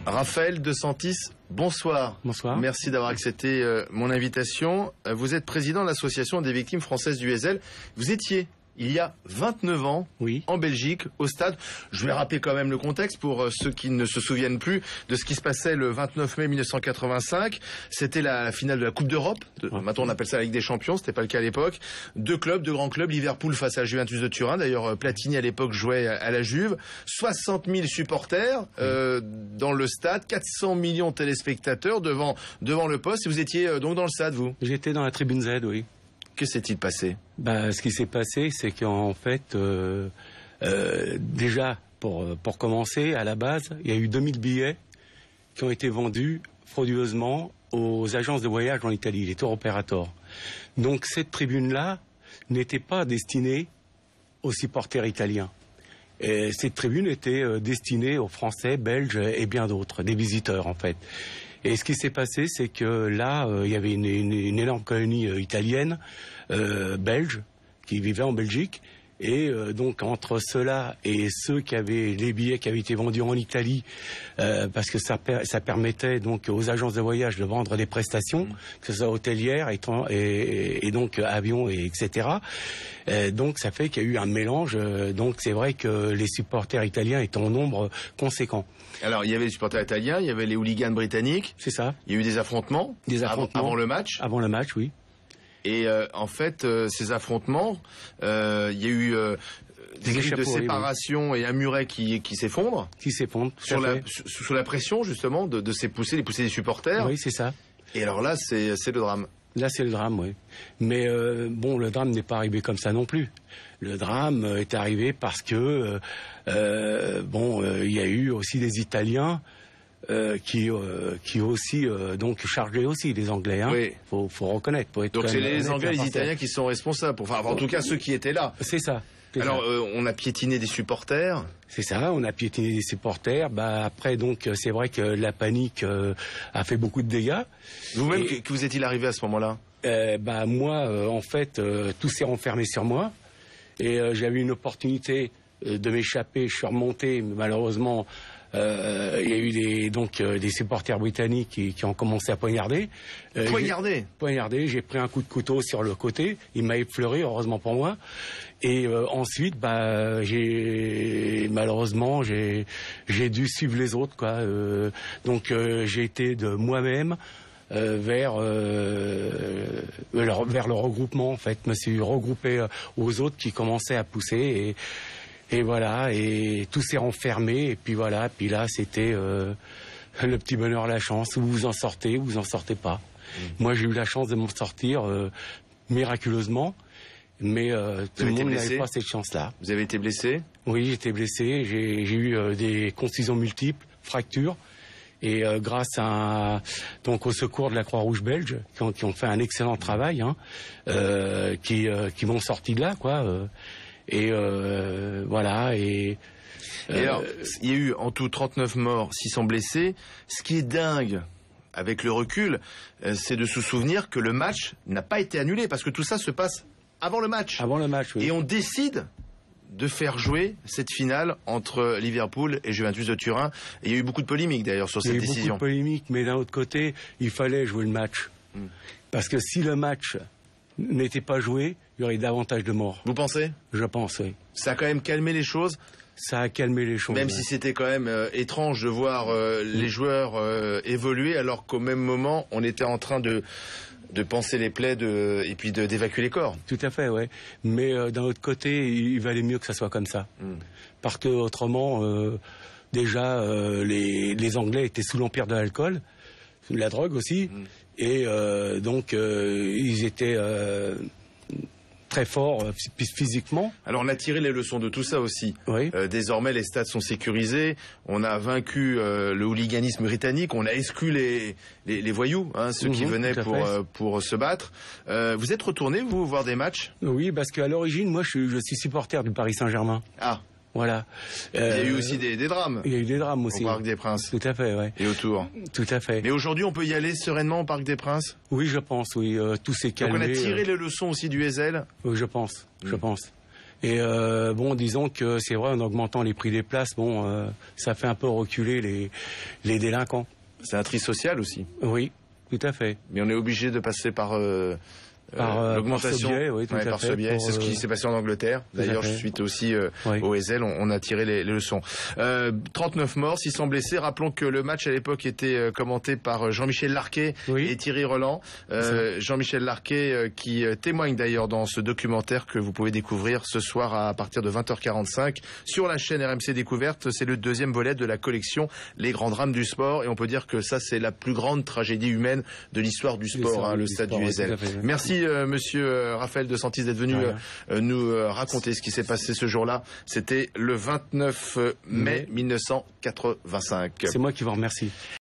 Raphaël De Santis, bonsoir. Bonsoir. Merci d'avoir accepté mon invitation. Vous êtes président de l'association des victimes françaises du Heysel. Vous étiez, il y a 29 ans, en Belgique, au stade. Je vais rappeler quand même le contexte pour ceux qui ne se souviennent plus de ce qui se passait le 29 mai 1985. C'était la finale de la Coupe d'Europe. Maintenant, on appelle ça la Ligue des Champions. C'était pas le cas à l'époque. Deux grands clubs. Liverpool face à la Juventus de Turin. D'ailleurs, Platini, à l'époque, jouait à la Juve. 60 000 supporters dans le stade. 400 millions de téléspectateurs devant le poste. Et vous étiez donc dans le stade, vous? J'étais dans la tribune Z, oui. Que s'est-il passé? Ce qui s'est passé, c'est qu'en fait, déjà, pour commencer, à la base, il y a eu 2000 billets qui ont été vendus frauduleusement aux agences de voyage en Italie, les tour operators. Donc cette tribune-là n'était pas destinée aux supporters italiens. Et cette tribune était destinée aux Français, Belges et bien d'autres, des visiteurs en fait. Et ce qui s'est passé, c'est que là, il y avait une énorme colonie italienne, belge, qui vivait en Belgique. Et donc entre ceux-là et ceux qui avaient les billets qui avaient été vendus en Italie, parce que ça permettait donc aux agences de voyage de vendre des prestations, que ce soit hôtelières et donc avions et etc. Donc ça fait qu'il y a eu un mélange. Donc c'est vrai que les supporters italiens étaient en nombre conséquent. Alors il y avait les supporters italiens, il y avait les hooligans britanniques. C'est ça. Il y a eu des affrontements. Avant le match. Avant le match, oui. Et en fait, ces affrontements, il y a eu des griffes de séparation et un muret qui s'effondre. Qui s'effondre. Sous la pression, justement, de les pousser des supporters. Oui, c'est ça. Et alors là, c'est le drame. Là, c'est le drame, oui. Mais bon, le drame n'est pas arrivé comme ça non plus. Le drame est arrivé parce que, il y a eu aussi des Italiens qui aussi donc chargé aussi les Anglais, hein. Oui. Faut reconnaître. Donc c'est les Anglais, les Italiens qui sont responsables. Enfin, en tout cas ceux qui étaient là. C'est ça. Alors on a piétiné des supporters. C'est ça, on a piétiné des supporters. Après donc c'est vrai que la panique a fait beaucoup de dégâts. Vous-même, que vous est-il arrivé à ce moment-là? Moi en fait tout s'est renfermé sur moi et j'avais une opportunité de m'échapper. Je suis remonté, mais malheureusement. Il y a eu des supporters britanniques qui ont commencé à poignarder. Poignarder. J'ai pris un coup de couteau sur le côté. Il m'a effleuré, heureusement pour moi. Et ensuite, malheureusement, j'ai dû suivre les autres, quoi. Donc j'ai été de moi-même vers le regroupement. En fait, je me suis regroupé aux autres qui commençaient à pousser et voilà, et tout s'est renfermé, et puis voilà, puis là, c'était le petit bonheur, la chance, où vous en sortez, ou vous en sortez pas. Moi, j'ai eu la chance de m'en sortir miraculeusement, mais tout le monde n'avait pas cette chance-là. Vous avez été blessé? Oui, j'ai été blessé, j'ai eu des contusions multiples, fractures, et grâce au secours de la Croix-Rouge belge, qui ont fait un excellent travail, hein, qui m'ont sorti de là, quoi. Et voilà. Et alors, il y a eu en tout 39 morts, 600 blessés. Ce qui est dingue, avec le recul, c'est de se souvenir que le match n'a pas été annulé, parce que tout ça se passe avant le match. Avant le match, oui. Et on décide de faire jouer cette finale entre Liverpool et Juventus de Turin. Et il y a eu beaucoup de polémiques d'ailleurs sur cette décision. Il y a eu beaucoup de polémiques, mais d'un autre côté, il fallait jouer le match. Parce que si le match n'était pas joué, il y aurait davantage de morts. Vous pensez? Je pense, oui. Ça a quand même calmé les choses? Ça a calmé les choses. Même si c'était quand même étrange de voir les joueurs évoluer, alors qu'au même moment, on était en train de panser les plaies et puis d'évacuer les corps. Tout à fait, ouais. Mais d'un autre côté, il valait mieux que ça soit comme ça. Parce que autrement, déjà, les Anglais étaient sous l'empire de l'alcool, de la drogue aussi. Et donc, ils étaient très forts physiquement. Alors, on a tiré les leçons de tout ça aussi. Oui. Désormais, les stades sont sécurisés. On a vaincu le hooliganisme britannique. On a exclu les voyous, hein, ceux qui venaient pour se battre. Vous êtes retourné, vous, voir des matchs? Oui, parce qu'à l'origine, moi, je suis supporter du Paris Saint-Germain. Ah. Voilà. Il y a eu aussi des drames. Il y a eu des drames aussi. Au Parc des Princes. Tout à fait, oui. Et autour. Tout à fait. Mais aujourd'hui, on peut y aller sereinement au Parc des Princes? Oui, je pense, oui. Tout s'est calmé. Donc on a tiré les leçons aussi du Heysel? Oui, je pense. Je pense. Et bon, disons que c'est vrai, en augmentant les prix des places, bon, ça fait un peu reculer les délinquants. C'est un tri social aussi. Oui, tout à fait. Mais on est obligé de passer par l'augmentation, par ce biais. C'est ce qui s'est passé en Angleterre. D'ailleurs, suite aussi au Ezel, on a tiré les leçons. 39 morts, 600 blessés. Rappelons que le match à l'époque était commenté par Jean-Michel Larquet et Thierry Roland. Jean-Michel Larquet qui témoigne d'ailleurs dans ce documentaire que vous pouvez découvrir ce soir à partir de 20h45 sur la chaîne RMC Découverte. C'est le deuxième volet de la collection Les Grands Drames du Sport. Et on peut dire que ça, c'est la plus grande tragédie humaine de l'histoire du sport, le stade du Ezel. Merci monsieur Raphaël de Santis d'être venu nous raconter ce qui s'est passé ce jour-là. C'était le 29 mai 1985. C'est moi qui vous remercie.